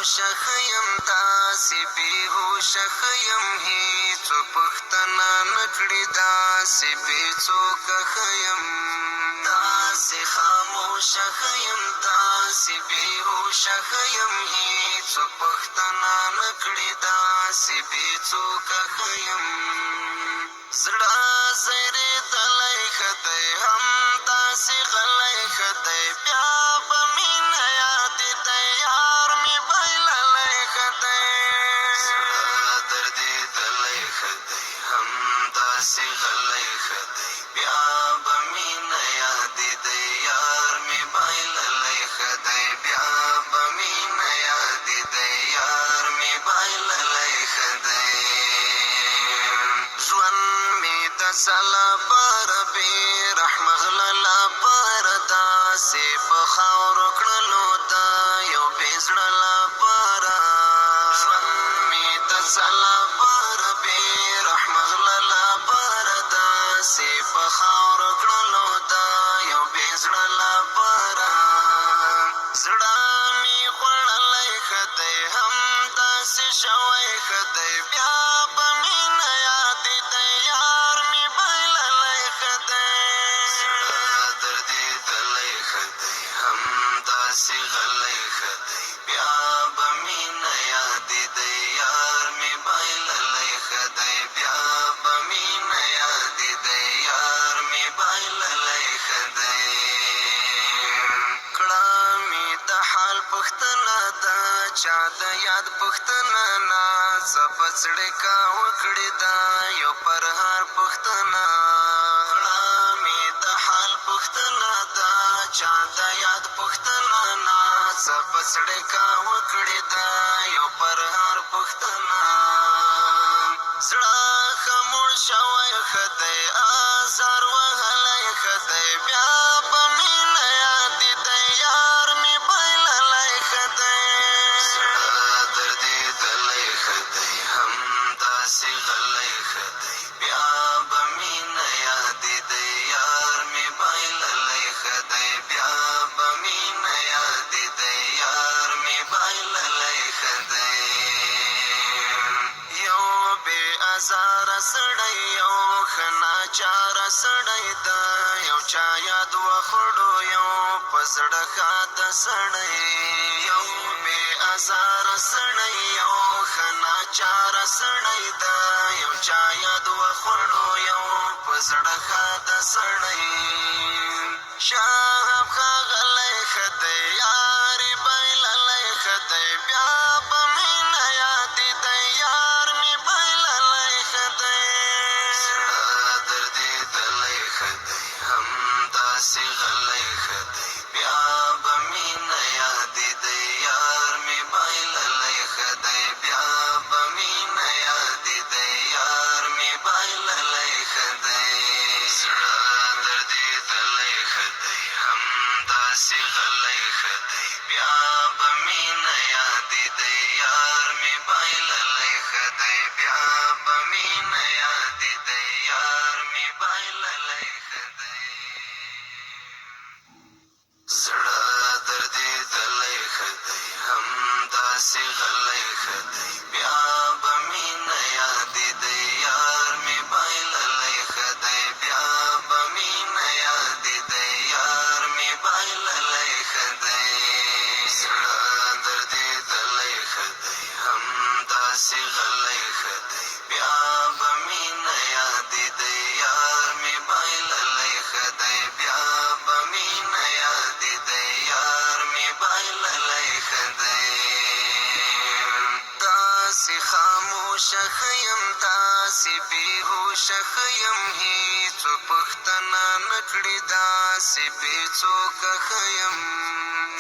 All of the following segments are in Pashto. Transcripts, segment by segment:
خاموشه ښیم داسې بېهوشه ښیم هېڅوک پوښتنه نه کړي داسې بېڅوکه ښیم داسې خاموشه ښیم داسې بېهوشه ښیم هېڅوک پوښتنه نه کړي داسې بېڅوکه ښیم زړه زیرېدلی ښه دی همداسې غلی ښه دی بیا به مینه یادېدی یار مې بایللی ښه دی زړه دردېدلی ښه دی همداسې غلی ښه دی بیا به مینه یادېدی یار مې بایللی ښه دی بیا به مینه یادېدی یار مې بایللی ښه دی ژوند مې د څه لپاره بې رحمه غله لپاره داسې په خاورو کړلو د یو بې زړه لپاره ژوند مې د څه لپاره بې رحمه غله لپاره داسې په خاورو کړلو د یو بې زړه لپاره زړه مې خوړلی ښه دی همداسې شوی ښه دی بیا به مینه یادېدی یار مې بایللی ښه دی زړه دردېدلی ښه دی همداسې غلی ښه دی بیا به مینه یادېدی یار مې بایللی ښه دی بیا به مینه یادېدی یار مې بایللی ښه دی کړه مې د حال پوښتنه د چا د یاد پوښتنه نه څه په څړیکه وکړې دا یو پرهار پوښتنه کړه مې د حال پوښتنه د چا د یاد پوښتنه نه څه په څړیکه وکړې دا یو پرهار پوښتنه زړه ښه موړ شوی ښه دی ازار وهلی ښه دی بیا به مینه یادېدی یار مې بایللی ښه دی زړه دردېدلی ښه دی همداسې غلی ښه دی بیا به مینه یادېدی یار مې بایللی ښه دی بیا به مینه یادېدی یار مې بایللی ښه دی یو بې ازاره سړی یو ښه ناچاره سړی د یو چا یاد وخوړو یو په زړه ښاده سړی یو بې ازاره سړی یو ښه ناچاره سړی د یو چا یاد وخوړو یو په زړه ښاده سړی شهاب ښاغلی ښه دی یارې بایللی ښه دی بیا به مینه یادېدی یار مې بایللی ښه دی زړه دردېدلی ښه دی همداسې غلی ښه دی بیا به مینه یادېدی یار مې بایللی ښه دی بیا به مینه یادېدی یار مې بایللی ښه دی زړه دردېدلی ښه دی همداسې غلی ښه دی بیا به مینه یادېدی یار مې بایللی ښه دی بیا به مینه یادېدی یار مې بایللی ښه دی زړه دردېدلی ښه دی همداسې غلی ښه دی بیا به مینه یادېدی یار مې بایللی ښه دی بیا به مینه یادېدی یار مې بایللی ښه دی زړه دردېدلی ښه دی همداسې غلی ښه دی بیا به مینه یادېدی یار مې بایللی ښه دی بیا به مینه یادېدی یار مې بایللی ښه دی داسې خاموشه ښیم داسې بېهوشه ښیم هېڅوک پوښتنه نه کړي داسې بېڅوکه ښیم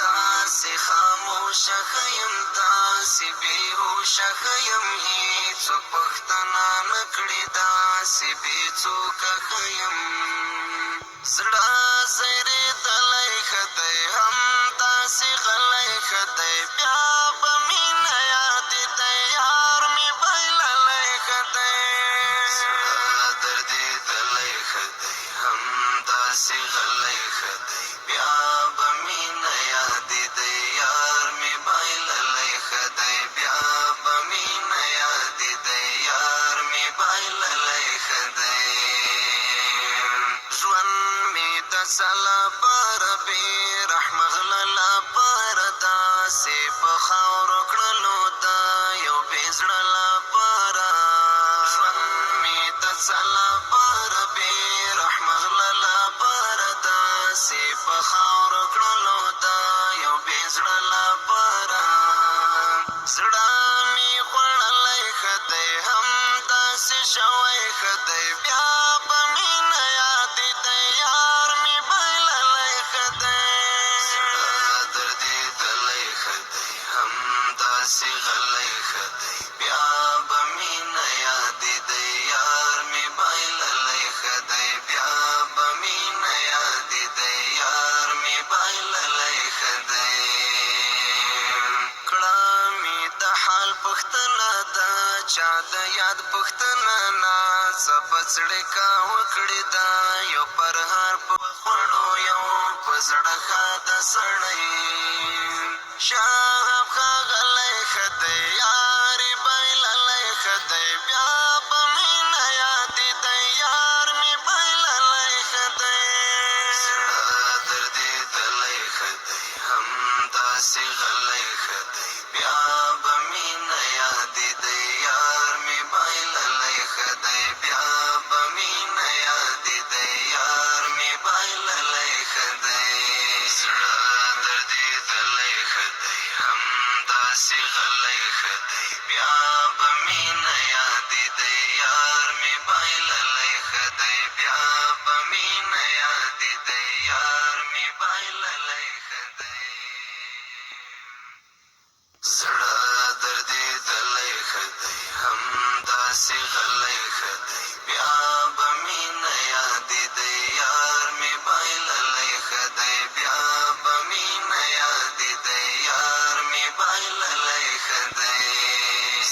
داسې خاموشه ښیم داسې بېهوشه ښیم هېڅوک پوښتنه نه کړي داسې بېڅوکه ښیم زړه زیرېدلی ښه دی همداسې غلی ښه دی بیا به مینه یادېدی یار مې بایللی ښه دی زړه دردېدلی ښه دی همداسې غلی ښه دی بیا به مینه یادېدی یار مې بایللی ښه دی سلا پر بی رحم غللا پر داسې په خاورو کړلو دا یو بې زړه لپاره ژوند مې د سلا پر بی رحم غللا پر داسې په خاورو کړلو دا یو بې زړه لپاره زړه مې خوړلی ښه دی همداسې شوی ښه دی بیا به مینه یادې دی یار مې بایللی ښه دی زړه دردېدلی ښه دی همداسې غلی ښه دی بیا به مینه یادې دی یار مې بایللی ښه دی بیا به مینه یادې دی یار مې بایللی ښه دی حال پختنه دا چا د یاد پختنه نا زبڅړې کا وکړې دا یو پرهار په خوړو یو په زړه خاده سړی شاه ښاغلی ښه دی یارې بایللی ښه دی بیا به مینه یادې دی یار مې بایللی ښه دی زړه دردېدلی ښه دی همداسې غلی ښه دی بیا به مینه یادې دی یار مې بایللی ښه دی بیا به مینه یادې دی یار مې بایللی ښه دی زړه دردېدلی ښه دی همداسې غلی ښه دی بیا به مینه یادې دی یار مې بایللی ښه دی بیا به مینه یادې دی یار مې بایللی ښه دی زړه دردېدلی ښه دی همداسې غلی ښه دی بیا به مینه یادې دی یار مې بایللی ښه دی بیا به مینه یادې دی یار مې بایللی ښه دی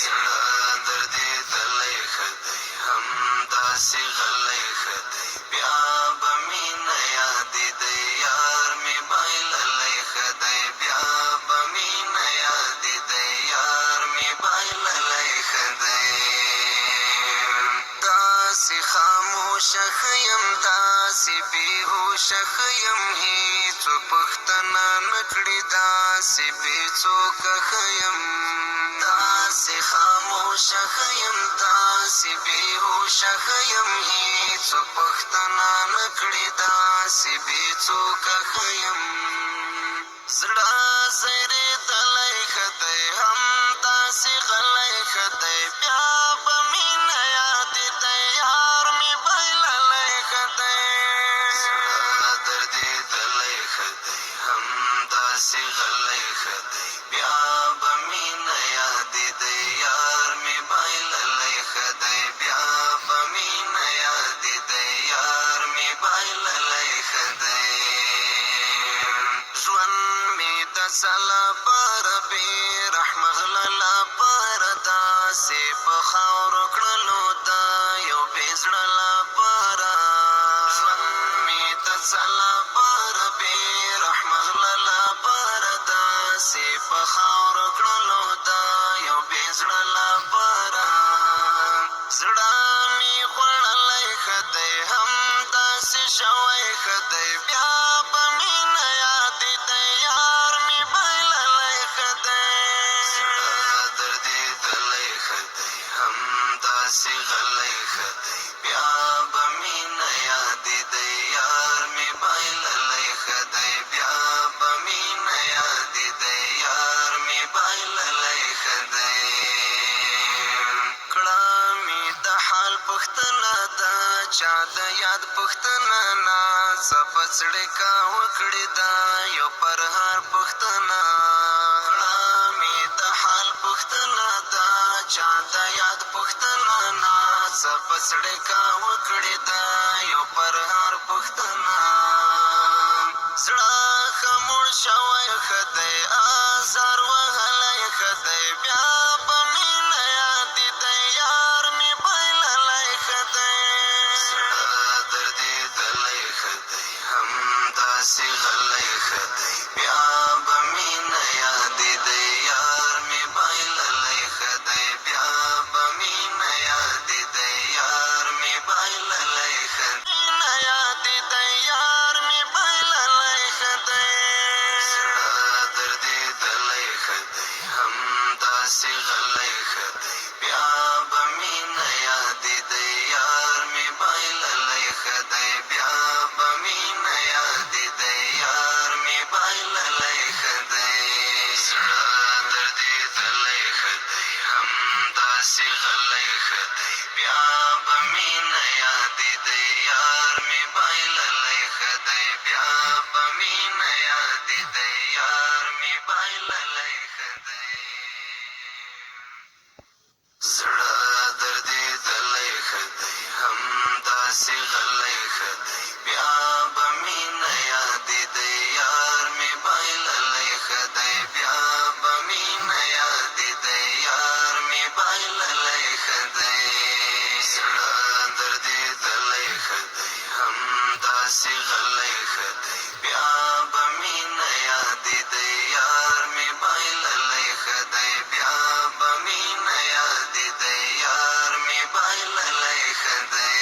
زړه دردېدلی ښه دی همداسې غلی ښه دی بیا به مینه یادې دی یار مې بایللی ښه دی بیا به مینه یادې دی یار مې بایللی ښه دی داسې خاموشه ښه یم داسې بېهوشه ښه یم هېڅوک پوښتنه نه کړي داسې بېڅوکه ښه یم داسې خاموشه ښه یم داسې بېهوشه ښه یم هېڅوک پوښتنه نه کړي داسې بېڅوکه ښه یم زړه زیرېدلی ښه دی همداسې غلی ښه دی بیا به مینه یادې دی یار مې بایللی ښه دی زړه دردېدلی ښه دی همداسې غلی ښه دی بیا به مینه یادې دی یار مې بایللی ښه دی بیا به مینه یادې دی یار مې بایللی ښه دی ژوند مې د سلا پر بې رحمه غللا پر داسې په خاورو کړلو دا یو بې زړه لپاره ژوند مې د سلا پر بې رحمه غللا پر داسې په خاورو کړلو دا یو بې زړه لپاره زړه مې خوړلی ښه دی همداسې شوی ښه دی بیا به مینه یادې دی یار مې بایللی ښه دی زړه دردېدلی ښه دی همداسې غلی ښه دی بیا به مینه یادې دی یار مې بایللی ښه دی بیا به مینه یادې دی یار مې بایللی ښه دی کړه مې د حال پوښتنه دا چا د یاد پوښتنه نا زبڅړې کا وکړې دا یو پرهار پوښتنه کړه مې د حال پوښتنه دا چا د یاد پوښتنه نا زبڅړې کا وکړې دا یو پرهار پوښتنه زړه ښه موړ شوی ښه دی ازار وهلی ښه دی بیا به مینه یادې دی یار مې بایللی ښه دی زړه دردېدلی ښه دی همداسې غلی ښه دی بیا به مینه یادې دی یار مې بایللی ښه دی بیا به مینه یادې دی یار مې بایللی ښه دی مینه یادې دی یار مې مینه یادې دی یار مې بایللی ښه دی زړه دردېدلی ښه دی همداسې غلی ښه دی بیا به مینه یادې دی یار مې بایللی ښه دی بیا به مینه یادې دی یار مې بایللی ښه دی زړه دردېدلی ښه دی همداسې غلی ښه دی بیا به مینه یادې دی یار مې بایللی ښه دی بیا به مینه یادې دی یار مې بایللی ښه دی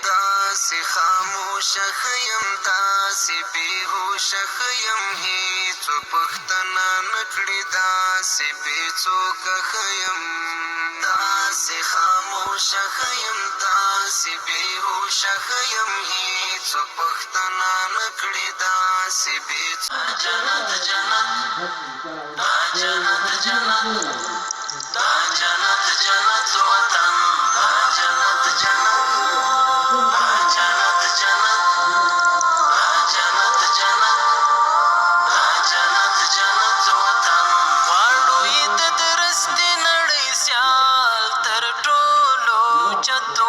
داسې خاموشه ښه یم داسې بېهوشه ښه یم هېڅوک پوښتنه نه کړي داسې بېڅوکه ښه یم داسې خاموشه ښه یم داسې بېهوشه ښه یم هېڅوک پوښتنه نه کړي داسې جنت جنت دا جنت جنت دا جنت جنت وطن دا جنت جنت دا جنت جنت دا جنت جنت دا جنت جنت وطن غواړو یې د درستې نړۍ سیال تر ټولو چتو